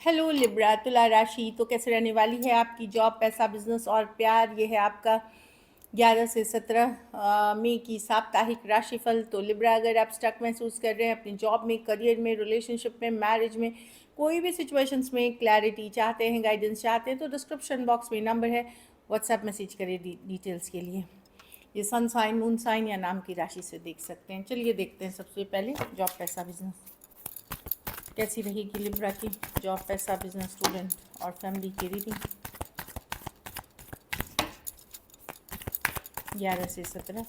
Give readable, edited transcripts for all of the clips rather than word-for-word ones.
Hello Libra, तुला राशि तो कैसे रहने वाली है आपकी जॉब, पैसा, बिजनेस और प्यार। ये है आपका 11 से 17 मई की साप्ताहिक राशिफल। तो लिब्रा, अगर आप स्टक महसूस कर रहे हैं अपनी जॉब में, करियर में, रिलेशनशिप में, मैरिज में, कोई भी सिचुएशंस में क्लैरिटी चाहते हैं, गाइडेंस चाहते हैं, तो डिस्क्रिप्शन बॉक्स में नंबर है, व्हाट्सएप मैसेज करिए डिटेल्स के लिए। ये सन साइन, मून साइन या नाम की राशि से देख सकते हैं। चलिए देखते हैं सबसे पहले जॉब, पैसा, बिजनेस कैसी रहेगी लिब्रा की जॉब, पैसा, बिजनेस, स्टूडेंट और फैमिली की रीडिंग 11 से 17।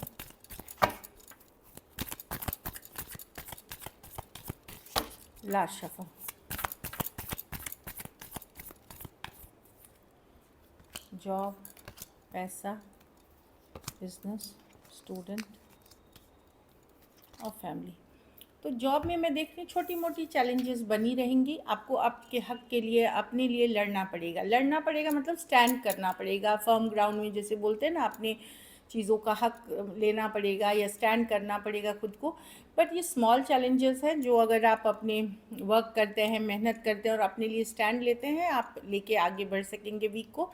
Last shuffle. जॉब, पैसा, बिजनेस, स्टूडेंट और फैमिली। तो जॉब में मैं देख रही हूँ छोटी मोटी चैलेंजेस बनी रहेंगी। आपको आपके हक के लिए, अपने लिए लड़ना पड़ेगा मतलब स्टैंड करना पड़ेगा फर्म ग्राउंड में, जैसे बोलते हैं ना, अपने चीज़ों का हक लेना पड़ेगा या स्टैंड करना पड़ेगा खुद को। बट ये स्मॉल चैलेंजेस हैं जो अगर आप अपने वर्क करते हैं, मेहनत करते हैं और अपने लिए स्टैंड लेते हैं, आप लेके आगे बढ़ सकेंगे वीक को,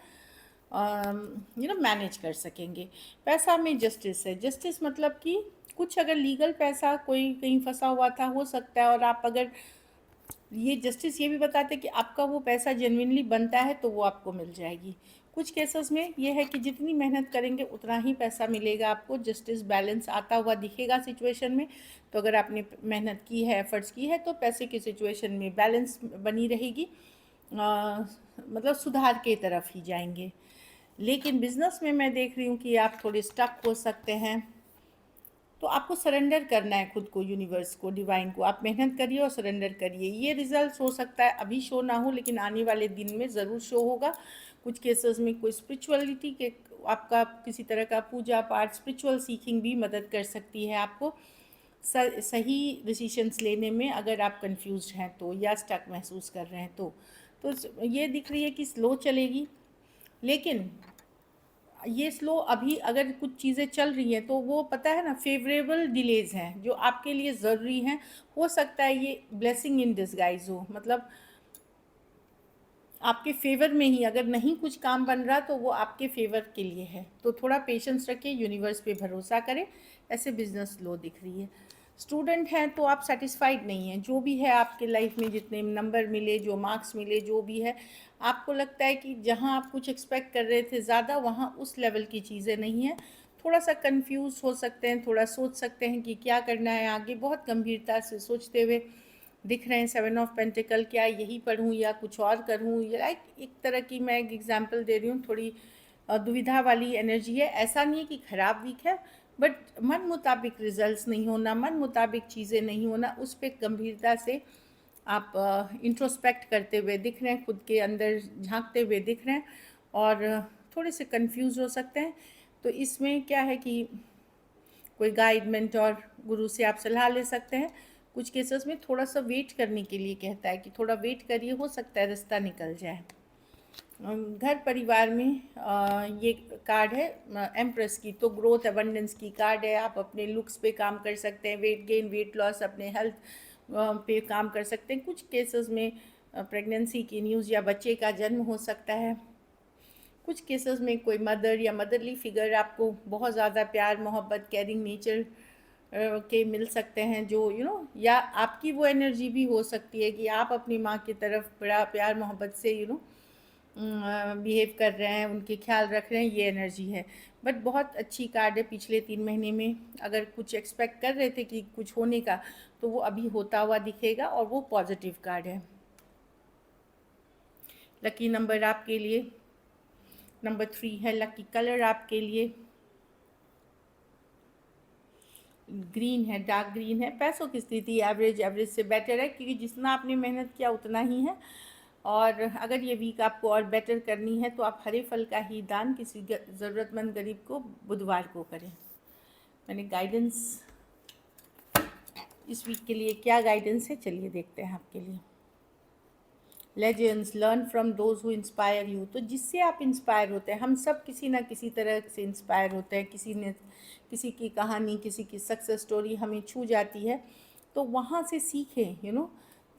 मैनेज कर सकेंगे। पैसा में जस्टिस है। जस्टिस मतलब कि कुछ अगर लीगल पैसा कोई कहीं फंसा हुआ था, हो सकता है, और आप अगर ये जस्टिस ये भी बताते कि आपका वो पैसा जेन्युइनली बनता है तो वो आपको मिल जाएगी। कुछ केसेस में ये है कि जितनी मेहनत करेंगे उतना ही पैसा मिलेगा आपको। जस्टिस बैलेंस आता हुआ दिखेगा सिचुएशन में। तो अगर आपने मेहनत की है, एफर्ट्स की है, तो पैसे की सिचुएशन में बैलेंस बनी रहेगी, मतलब सुधार के तरफ ही जाएंगे। लेकिन बिजनेस में मैं देख रही हूँ कि आप थोड़े स्टक हो सकते हैं। तो आपको सरेंडर करना है खुद को, यूनिवर्स को, डिवाइन को। आप मेहनत करिए और सरेंडर करिए। ये रिजल्ट हो सकता है अभी शो ना हो, लेकिन आने वाले दिन में ज़रूर शो होगा। कुछ केसेस में कोई स्पिरिचुअलिटी के, आपका किसी तरह का पूजा पाठ, स्पिरिचुअल सीखिंग भी मदद कर सकती है आपको सही डिसीशंस लेने में, अगर आप कंफ्यूज हैं तो या स्टक महसूस कर रहे हैं तो ये दिख रही है कि स्लो चलेगी। लेकिन ये स्लो अभी अगर कुछ चीज़ें चल रही हैं तो वो पता है ना, फेवरेबल डिलेज़ हैं जो आपके लिए ज़रूरी हैं। हो सकता है ये ब्लेसिंग इन डिस्गाइज हो, मतलब आपके फेवर में ही, अगर नहीं कुछ काम बन रहा तो वो आपके फेवर के लिए है। तो थोड़ा पेशेंस रखिए, यूनिवर्स पे भरोसा करें। ऐसे बिजनेस स्लो दिख रही है। स्टूडेंट हैं तो आप सेटिस्फाइड नहीं हैं, जो भी है आपके लाइफ में, जितने नंबर मिले, जो मार्क्स मिले, जो भी है, आपको लगता है कि जहाँ आप कुछ एक्सपेक्ट कर रहे थे ज़्यादा, वहाँ उस लेवल की चीज़ें नहीं हैं। थोड़ा सा कंफ्यूज हो सकते हैं, थोड़ा सोच सकते हैं कि क्या करना है आगे, बहुत गंभीरता से सोचते हुए दिख रहे हैं। 7 ऑफ पेंटिकल, क्या यही पढ़ूं या कुछ और करूं, लाइक एक तरह की मैं एक एग्जांपल दे रही हूँ, थोड़ी दुविधा वाली एनर्जी है। ऐसा नहीं है कि ख़राब वीक है, बट मन मुताबिक रिजल्ट्स नहीं होना, मन मुताबिक चीज़ें नहीं होना, उस पर गंभीरता से आप इंट्रोस्पेक्ट करते हुए दिख रहे हैं, खुद के अंदर झांकते हुए दिख रहे हैं, और थोड़े से कंफ्यूज हो सकते हैं। तो इसमें क्या है कि कोई गाइड, मेंटोर, गुरु से आप सलाह ले सकते हैं। कुछ केसेस में थोड़ा सा वेट करने के लिए कहता है कि थोड़ा वेट करिए, हो सकता है रास्ता निकल जाए। घर परिवार में ये कार्ड है एम्प्रेस की, तो ग्रोथ एबंडेंस की कार्ड है। आप अपने लुक्स पे काम कर सकते हैं, वेट गेन, वेट लॉस, अपने हेल्थ पे काम कर सकते हैं। कुछ केसेस में प्रेगनेंसी की न्यूज़ या बच्चे का जन्म हो सकता है। कुछ केसेस में कोई मदर या मदरली फिगर आपको बहुत ज़्यादा प्यार, मोहब्बत, केयरिंग नेचर के मिल सकते हैं, जो या आपकी वो एनर्जी भी हो सकती है कि आप अपनी माँ की तरफ बड़ा प्यार मोहब्बत से बिहेव कर रहे हैं, उनके ख्याल रख रहे हैं, ये एनर्जी है। बट बहुत अच्छी कार्ड है। पिछले 3 महीने में अगर कुछ एक्सपेक्ट कर रहे थे कि कुछ होने का, तो वो अभी होता हुआ दिखेगा, और वो पॉजिटिव कार्ड है। लकी नंबर आपके लिए नंबर 3 है। लकी कलर आपके लिए ग्रीन है, डार्क ग्रीन है। पैसों की स्थिति एवरेज, एवरेज से बेटर है, क्योंकि जितना आपने मेहनत किया उतना ही है। और अगर ये वीक आपको और बेटर करनी है तो आप हरे फल का ही दान किसी ज़रूरतमंद गरीब को बुधवार को करें। मैंने गाइडेंस इस वीक के लिए क्या गाइडेंस है, चलिए देखते हैं आपके लिए। Legends, learn from those who inspire you. तो जिससे आप इंस्पायर होते हैं, हम सब किसी ना किसी तरह से इंस्पायर होते हैं। किसी की कहानी, किसी की सक्सेस स्टोरी हमें छू जाती है, तो वहाँ से सीखें।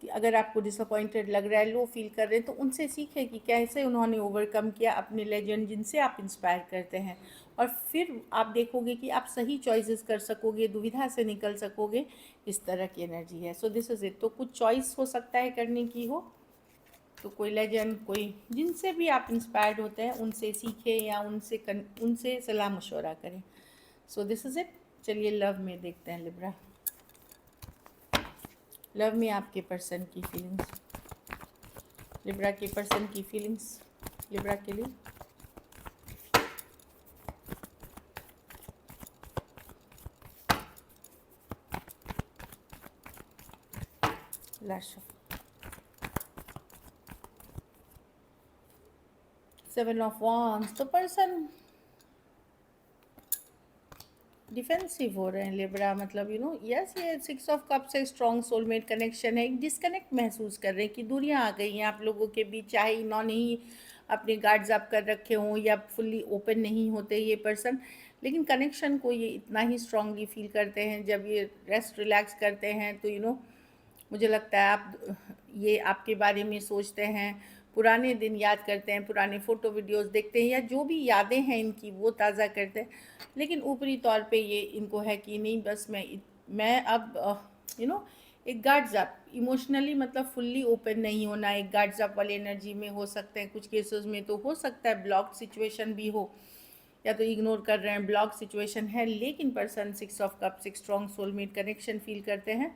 कि अगर आपको डिसअपॉइंटेड लग रहा है, लो फील कर रहे हैं, तो उनसे सीखें कि कैसे उन्होंने ओवरकम किया, अपने लेजेंड जिनसे आप इंस्पायर करते हैं। और फिर आप देखोगे कि आप सही चॉइसेस कर सकोगे, दुविधा से निकल सकोगे। इस तरह की एनर्जी है। So this is it. तो कुछ चॉइस हो सकता है करने की हो, तो कोई लेजेंड, कोई जिनसे भी आप इंस्पायर्ड होते हैं उनसे सीखें या उनसे सलाह मशवरा करें। So this is it. चलिए लव में देखते हैं लिब्रा। लव में आपके पर्सन की फीलिंग्स, लिब्रा के पर्सन की फीलिंग्स लिब्रा के लिए। Last 7 of wands. तो पर्सन डिफेंसिव हो रहे हैं लिब्रा, मतलब यस, ये 6 ऑफ कप से स्ट्रॉन्ग सोलमेट कनेक्शन है। एक डिस्कनेक्ट महसूस कर रहे हैं कि दूरियां आ गई हैं आप लोगों के बीच, चाहे इन्होंने ही अपने गार्ड्स अप कर रखे हों या फुल्ली ओपन नहीं होते ये पर्सन, लेकिन कनेक्शन को ये इतना ही स्ट्रांगली फील करते हैं। जब ये रेस्ट रिलैक्स करते हैं तो मुझे लगता है ये आपके बारे में सोचते हैं, पुराने दिन याद करते हैं, पुराने फ़ोटो वीडियोस देखते हैं, या जो भी यादें हैं इनकी वो ताज़ा करते हैं। लेकिन ऊपरी तौर पे ये इनको है कि नहीं, बस मैं अब एक गार्ड्स अप इमोशनली, मतलब फुल्ली ओपन नहीं होना, एक गार्ड्स अप वाली एनर्जी में हो सकते हैं। कुछ केसेस में तो हो सकता है ब्लॉक सिचुएशन भी हो, या तो इग्नोर कर रहे हैं, ब्लॉक सिचुएशन है। लेकिन पर्सन 6 ऑफ कप से स्ट्रॉन्ग सोलमेट कनेक्शन फील करते हैं।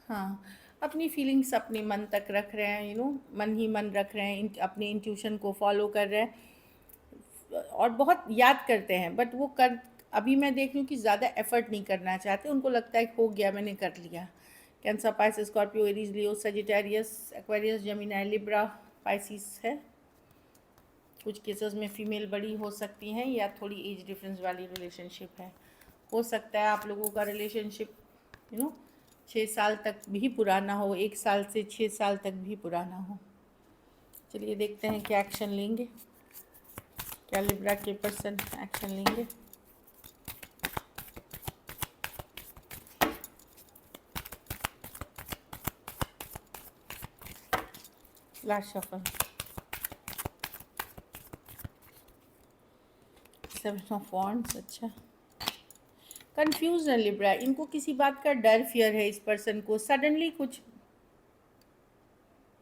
हाँ, अपनी फीलिंग्स अपने मन तक रख रहे हैं, मन ही मन रख रहे हैं, अपने इंट्यूशन को फॉलो कर रहे हैं और बहुत याद करते हैं। बट वो कर अभी मैं देख रही हूँ कि ज़्यादा एफर्ट नहीं करना चाहते, उनको लगता है हो गया, मैंने कर लिया। Cancer, Pisces, Scorpio, Aries, Leo, Sagittarius, Aquarius, Gemini, Libra, Pisces है। कुछ केसेस में फीमेल बड़ी हो सकती हैं या थोड़ी एज डिफरेंस वाली रिलेशनशिप है। हो सकता है आप लोगों का रिलेशनशिप 6 साल तक भी पुराना हो, 1 साल से 6 साल तक भी पुराना हो। चलिए देखते हैं क्या एक्शन लेंगे, क्या लिब्रा के पर्सन एक्शन लेंगे। Last shuffle, 7 of wands. अच्छा, कंफ्यूज है लिब्रा, इनको किसी बात का डर, फियर है इस पर्सन को। सडनली कुछ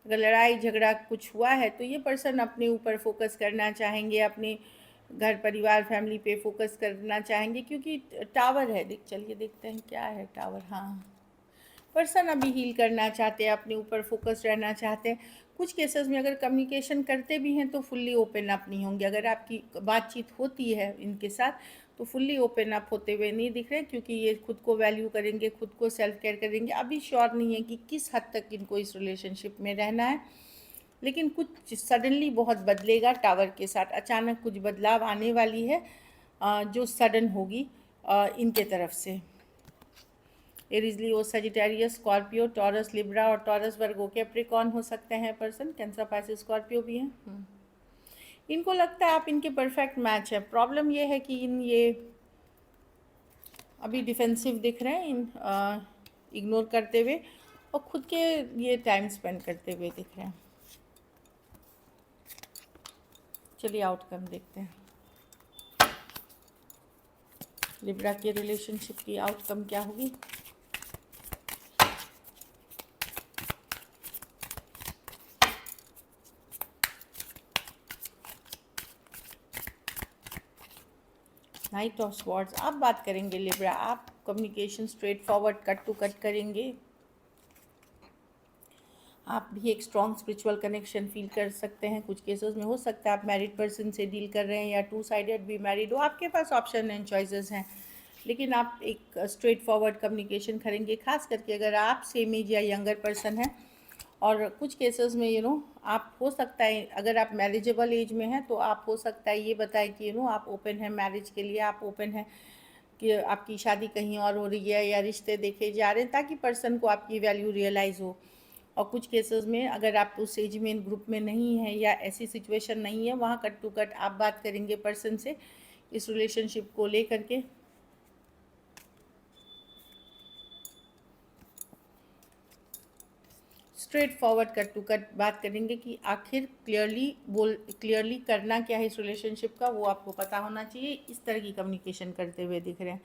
अगर लड़ाई झगड़ा कुछ हुआ है तो ये पर्सन अपने ऊपर फोकस करना चाहेंगे, अपने घर परिवार फैमिली पे फोकस करना चाहेंगे, क्योंकि टावर है। चलिए देखते हैं क्या है टावर। हाँ, पर्सन अभी हील करना चाहते हैं, अपने ऊपर फोकस रहना चाहते हैं। कुछ केसेस में अगर कम्युनिकेशन करते भी हैं तो फुल्ली ओपन अप नहीं होंगे। अगर आपकी बातचीत होती है इनके साथ तो फुल्ली ओपन अप होते हुए नहीं दिख रहे, क्योंकि ये खुद को वैल्यू करेंगे, खुद को सेल्फ केयर करेंगे। अभी श्योर नहीं है कि किस हद तक इनको इस रिलेशनशिप में रहना है, लेकिन कुछ सडनली बहुत बदलेगा। टावर के साथ अचानक कुछ बदलाव आने वाली है, जो सडन होगी इनके तरफ से। Aries, Leo, Sagittarius, Scorpio, taurus, Libra और टॉरस, वर्गो, कैप्रिकॉर्न हो सकते हैं पर्सन। कैंसर, पाइसेस, स्कॉर्पियो भी हैं। इनको लगता है आप इनके परफेक्ट मैच है। प्रॉब्लम ये है कि ये अभी डिफेंसिव दिख रहे हैं, इग्नोर करते हुए, और खुद के ये टाइम स्पेंड करते हुए दिख रहे हैं। चलिए आउटकम देखते हैं, लिब्रा के रिलेशनशिप की आउटकम क्या होगी। Knight of swords. आप बात करेंगे लिब्रा, आप communication straightforward, cut to cut करेंगे। आप भी एक स्ट्रॉन्ग स्पिरिचुअल कनेक्शन फील कर सकते हैं। कुछ केसेस में हो सकता है आप मैरिड पर्सन से डील कर रहे हैं या 2 साइडेड भी मैरिड हो। आपके पास ऑप्शन एंड चॉइसेस हैं, लेकिन आप एक स्ट्रेट फॉरवर्ड कम्युनिकेशन करेंगे, खास करके अगर आप सेम एज या यंगर पर्सन हैं। और कुछ केसेस में आप हो सकता है, अगर आप मैरिजेबल एज में हैं तो आप हो सकता है ये बताएं कि आप ओपन हैं मैरिज के लिए, आप ओपन हैं कि आपकी शादी कहीं और हो रही है या रिश्ते देखे जा रहे हैं, ताकि पर्सन को आपकी वैल्यू रियलाइज़ हो। और कुछ केसेस में अगर आप उस एज में ग्रुप में नहीं हैं या ऐसी सिचुएशन नहीं है, वहाँ कट टू कट आप बात करेंगे पर्सन से इस रिलेशनशिप को लेकर के। Straightforward cut to cut बात करेंगे कि आखिर क्लियरली करना क्या है इस रिलेशनशिप का, वो आपको पता होना चाहिए। इस तरह की कम्युनिकेशन करते हुए दिख रहे हैं।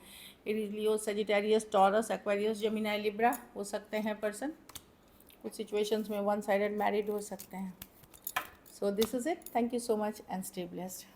Aries, Leo, Sagittarius, Taurus, Aquarius, Gemini, Libra हो सकते हैं पर्सन। कुछ सिचुएशंस में वन साइडेड मैरिड हो सकते हैं। So this is it. Thank you so much and stay blessed.